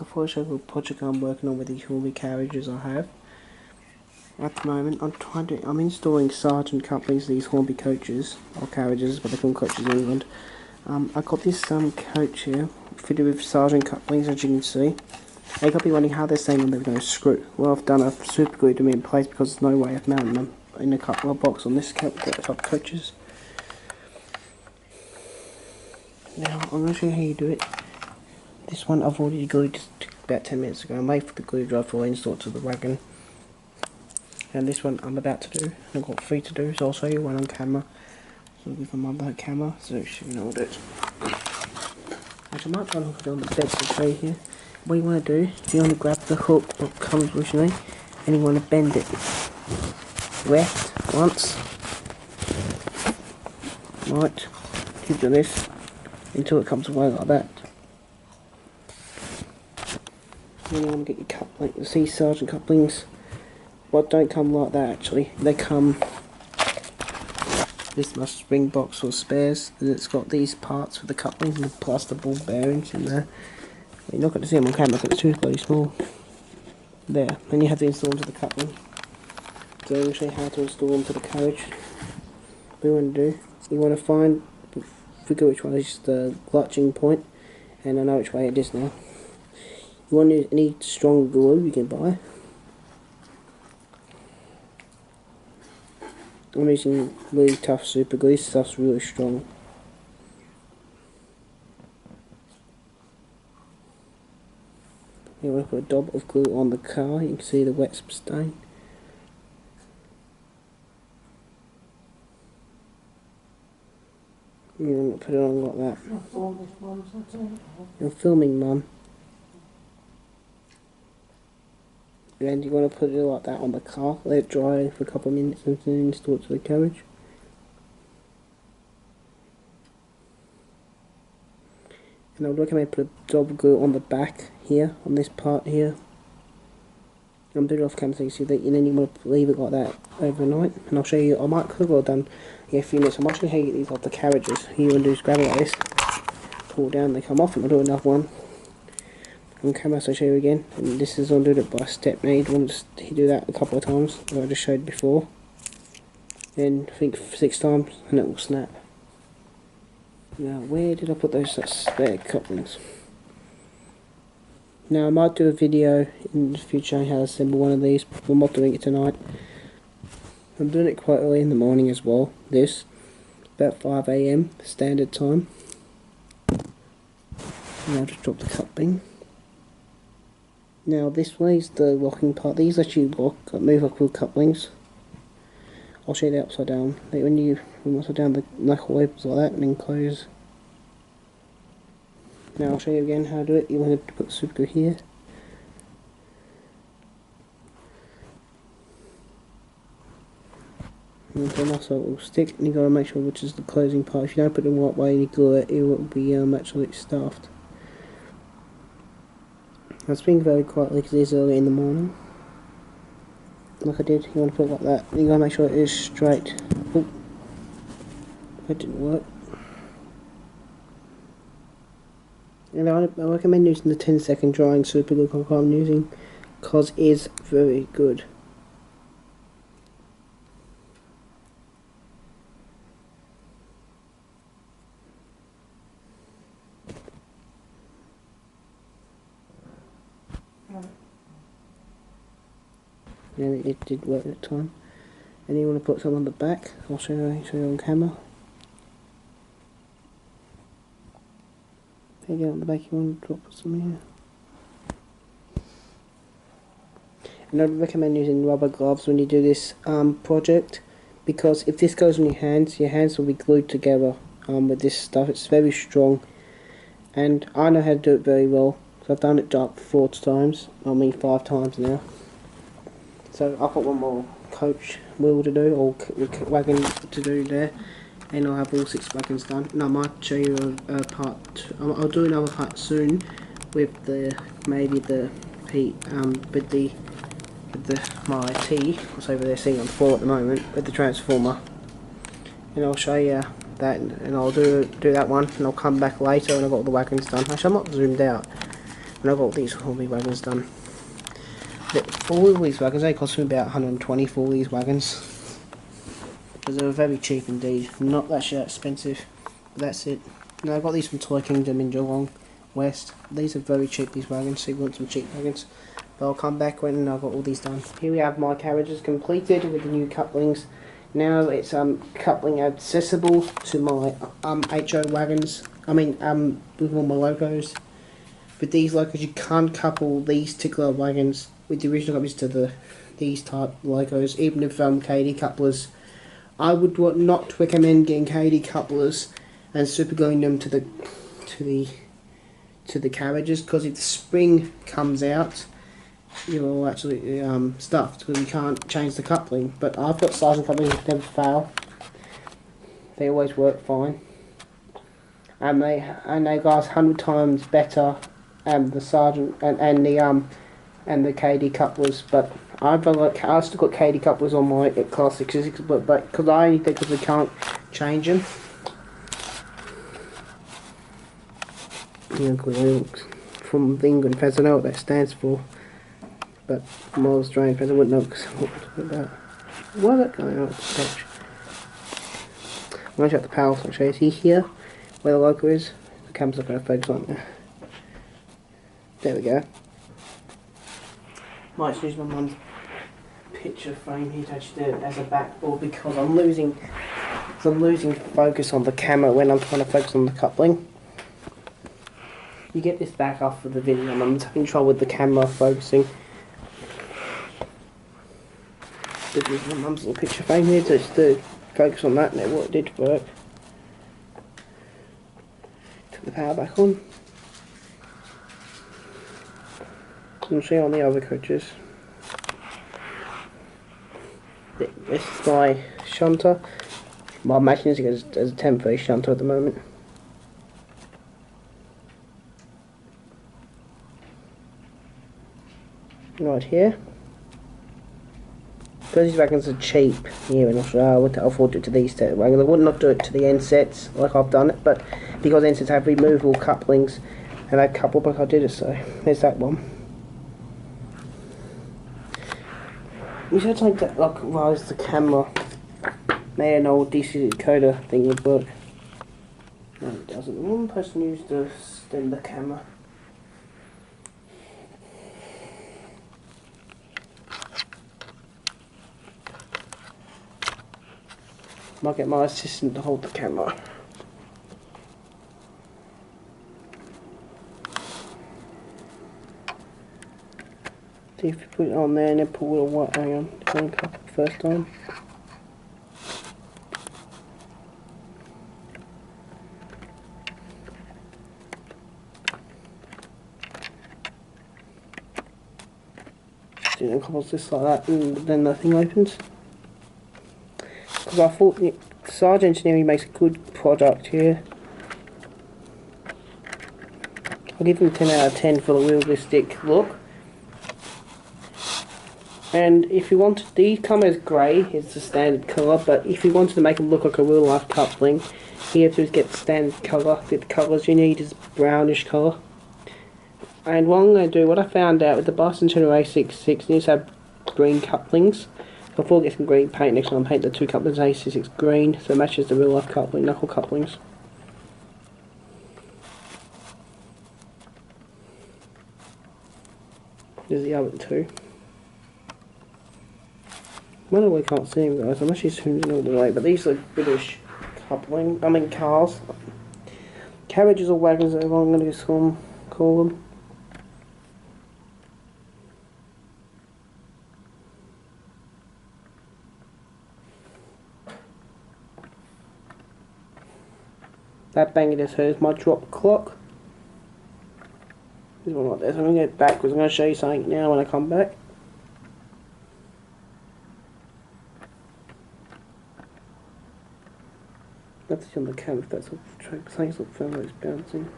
I thought I'd show you a project I'm working on with the Hornby carriages I have. At the moment I'm installing sergent couplings to these Hornby coaches, or carriages, but they call them coaches in England. I've got this coach here fitted with sergent couplings, as you can see. They got me wondering how they're saying they're going to screw. Well, I've done a super glue to me in place because there's no way of mounting them in a couple of box on this top coaches. Now I'm going to show you how you do it. This one I've already glued just about 10 minutes ago. I'm waiting for the glue dry before I install it to the wagon. And this one I'm about to do. I've got 3 to do, so I'll show you one on camera. So with my other camera, so you know what it is. Actually, I might try and hook it on the bed to show you here. What you want to do, you want to grab the hook that comes originally, and you want to bend it left once. Right, keep doing this until it comes away like that. Then you want to get your coupling, the C sergent couplings. Well, don't come like that actually. They come. This is my spring box or spares, and it's got these parts for the couplings and plus the ball bearings in there. You're not going to see them on camera because it's too bloody small. There, and you have to install them to the coupling. So I'm going to show you how to install them to the carriage. What you want to do, you want to figure which one is the clutching point, and I know which way it is now. You want to use any strong glue you can buy. I'm using really tough super glue, this stuff's really strong. You want to put a dab of glue on the car, you can see the wet stain. You want to put it on like that. You're filming, Mum. And you want to put it like that on the car, let it dry for a couple of minutes and then install it to the carriage. And I would recommend put a dab of glue on the back here, on this part here. I'm doing it off camera so you see that, and then you want to leave it like that overnight. And I'll show you, I might could have done a few minutes. I might show you how you get these off the carriages. Here you want to do is grab it like this, pull it down, they come off, and I'll do another one on camera, so I'll show you again. And this is on doing it by step. Now you want to do that a couple of times, like I just showed before. And I think 6 times, and it will snap. Now where did I put those spare couplings? Now I might do a video in the future on how to assemble one of these, but I'm not doing it tonight. I'm doing it quite early in the morning as well, this, about 5 AM standard time. And I'll just drop the coupling. Now this way is the locking part. These actually lock, move up with couplings. I'll show you the upside down. Like when you upside down, the knuckle opens like that and then close. Now I'll show you again how to do it. You want to put the super glue here. And then also it will stick, and you got to make sure which is the closing part. If you don't put it the right way and you glue it, it will be absolutely stuffed. I'm speaking very quietly because it is early in the morning. Like I did, you want to put it like that. You got to make sure it is straight. Oh, that didn't work. And I recommend using the 10-second drying super glue like I'm using, because it is very good. And it did work that time. And you want to put some on the back. I'll show you on camera. There you go, on the back you want to drop some here. And I'd recommend using rubber gloves when you do this project, because if this goes on your hands will be glued together with this stuff. It's very strong, and I know how to do it very well. So I've done it up 4 times, 5 times now. So I've got one more coach wheel to do, or wagon to do there, and I'll have all 6 wagons done. And I might show you a part. I'll do another part soon with my T, what's over there sitting on the floor at the moment, with the transformer. And I'll show you that, and I'll do that one, and I'll come back later when I've got all the wagons done. Actually, I'm not zoomed out. And I got these Hornby wagons done. All of these wagons, they cost me about 120 for all these wagons. Because they were very cheap indeed. Not that expensive. But that's it. Now I got these from Toy Kingdom in Geelong West. These are very cheap, these wagons, so you want some cheap wagons. But I'll come back when I've got all these done. Here we have my carriages completed with the new couplings. Now it's coupling accessible to my HO wagons. With all my logos. With these logos, you can't couple these particular wagons with the original copies to these type logos, even if KD couplers. I would not recommend getting KD couplers and super gluing them to the carriages, because if the spring comes out, you will actually stuffed, because you can't change the coupling. But I've got sergent couplings that never fail. They always work fine, and they last 100 times better. The sergeant and the KD couplers, but I've still got KD couplers on my Class 66, but because we can't change them. From the England fans, I know what that stands for, but from all Australian fans, I wouldn't know why is that going on? I'm going to shut the power switch. See here where the logo is. The camera's not going to focus on there. There we go. Might use my mum's picture frame here to actually do it as a backboard, because I'm losing focus on the camera when I'm trying to focus on the coupling. You get this back after the video, and I'm having trouble with the camera focusing. This is my mum's little picture frame here to focus on that, and it did work. Turn the power back on. You'll see on the other coaches. This is my shunter. My machine is as a temporary shunter at the moment. Right here. Because these wagons are cheap here in Australia, I would afford to do it to these two wagons. I would not do it to the end sets like I've done it, but because end sets have removable couplings, and I couple, but I did it, so there's that one. We should take that, rise the camera. Maybe an old DC decoder thing would work. No, it doesn't. One person used to extend the camera. Might get my assistant to hold the camera. See if you put it on there and then pull the white hang on first time. Do it couples just like that, and then the thing opens. Because I thought Sarge Engineering makes a good product here. I'll give them 10 out of 10 for the realistic look. And if you want, these come as grey, it's the standard colour, but if you wanted to make them look like a real life coupling, you have to get the standard colour. The colours you need is brownish colour. And what I'm going to do, what I found out with the Bicentennial A66, needs to have green couplings. So before I get some green paint, next time I'll paint the two couplings A66 green, so it matches the real life coupling, knuckle couplings. There's the other two. Well, we can't see them, guys. I'm actually zooming all the way, but these are British coupling. Cars. Carriages or wagons, I'm going to call them. That bang just heard my drop clock. This one like this. I'm going to go backwards. I'm going to show you something now when I come back. That's on the camera, that's what something's like film that's bouncing.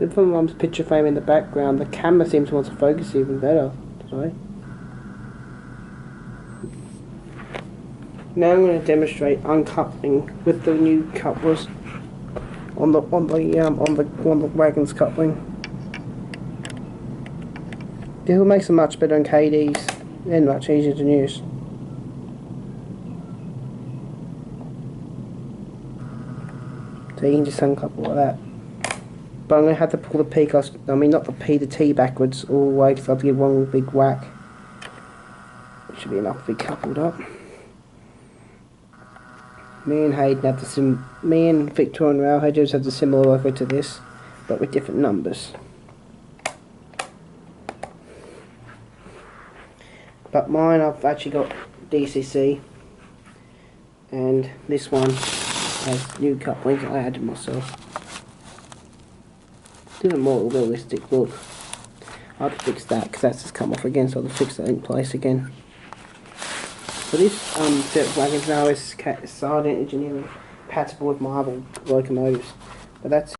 With my mum's picture frame in the background, the camera seems to want to focus even better today. Now I'm going to demonstrate uncoupling with the new couplers on the wagon's coupling. This will make them much better on KDs and much easier to use. So you can just uncouple like that. But I'm going to have to pull the P, not the P, the T backwards all the way, because I have to give one big whack. It should be enough to be coupled up. Me and Victorian Railheaders have the similar logo to this, but with different numbers. But mine, I've actually got DCC, and this one has new couplings I added myself. Did a more realistic look. I have to fix that because that's just come off again, so I have to fix that in place again. So this set of wagons now is sergeant engineering, compatible with my other locomotives, but that's